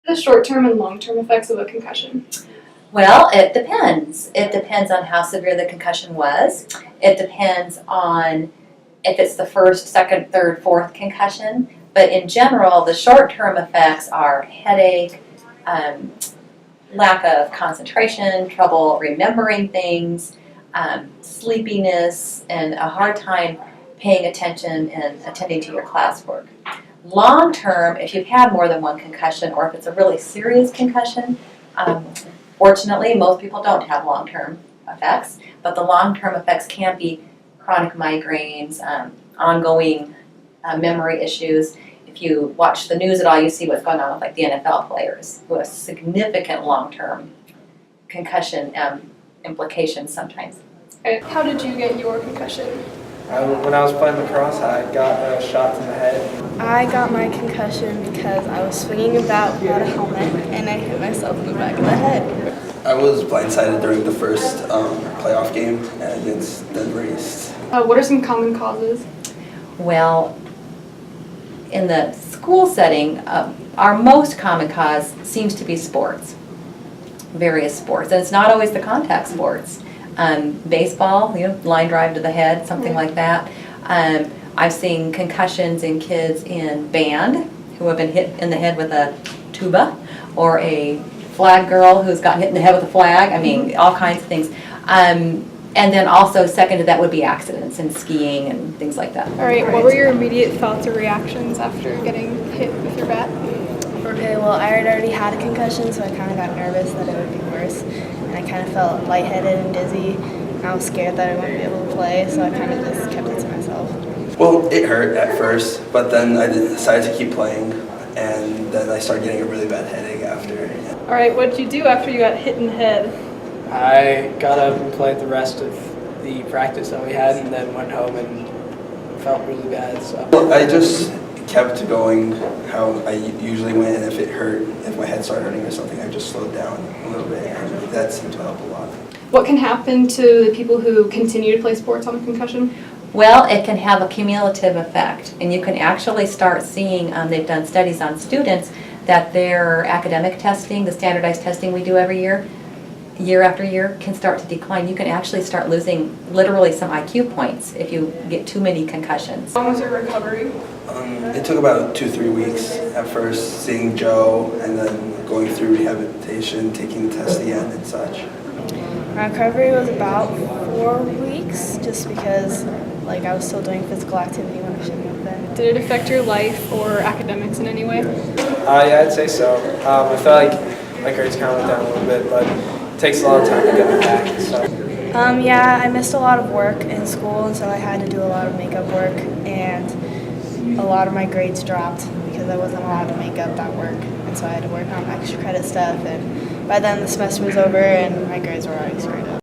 The short-term and long-term effects of a concussion? Well, it depends. It depends on how severe the concussion was. It depends on if it's the first, second, third, fourth concussion. But in general, the short-term effects are headache, lack of concentration, trouble remembering things, sleepiness, and a hard time paying attention and attending to your classwork. Long-term, if you've had more than one concussion or if it's a really serious concussion, fortunately, most people don't have long-term effects, but the long-term effects can be chronic migraines, ongoing memory issues. If you watch the news at all, you see what's going on with like the NFL players who have significant long-term concussion implications sometimes. How did you get your concussion? When I was playing lacrosse, I got shot in the head. I got my concussion because I was swinging about without a helmet and I hit myself in the back of the head. I was blindsided during the first playoff game against Denver East. What are some common causes? Well, in the school setting, our most common cause seems to be sports, various sports, and it's not always the contact sports. Baseball, line drive to the head, something like that. I've seen concussions in kids in band who have been hit in the head with a tuba, or a flag girl who's gotten hit in the head with a flag. I mean, all kinds of things. And then also second to that would be accidents and skiing and things like that. All right, what were your immediate thoughts or reactions after getting hit with your bat? Okay, well, I had already had a concussion, so I kind of got nervous that it would be worse. And I kind of felt lightheaded and dizzy. And I was scared that I wouldn't be able to play, so I kind of just kept it to myself. Well, it hurt at first, but then I decided to keep playing, and then I started getting a really bad headache after. All right, what did you do after you got hit in the head? I got up and played the rest of the practice that we had, and then went home and felt really bad. So Well, I just kept going how I usually went, and if it hurt, if my head started hurting or something, I just slowed down a little bit, and that seemed to help a lot. What can happen to the people who continue to play sports on a concussion? Well, it can have a cumulative effect, and you can actually start seeing, they've done studies on students, that their academic testing, the standardized testing we do every year after year, can start to decline. You can actually start losing literally some IQ points if you get too many concussions. How long was your recovery? It took about 2-3 weeks at first, seeing Joe, and then going through rehabilitation, taking the test again and such. My recovery was about 4 weeks, just because I was still doing physical activity when I shouldn't have been. Did it affect your life or academics in any way? yeah, I'd say so. I felt like my grades kind of went down a little bit, but it takes a lot of time to get them back and stuff. Yeah, I missed a lot of work in school, and so I had to do a lot of makeup work, and a lot of my grades dropped because I wasn't allowed to make up that work, and so I had to work on extra credit stuff, and by then the semester was over and my grades were already screwed up.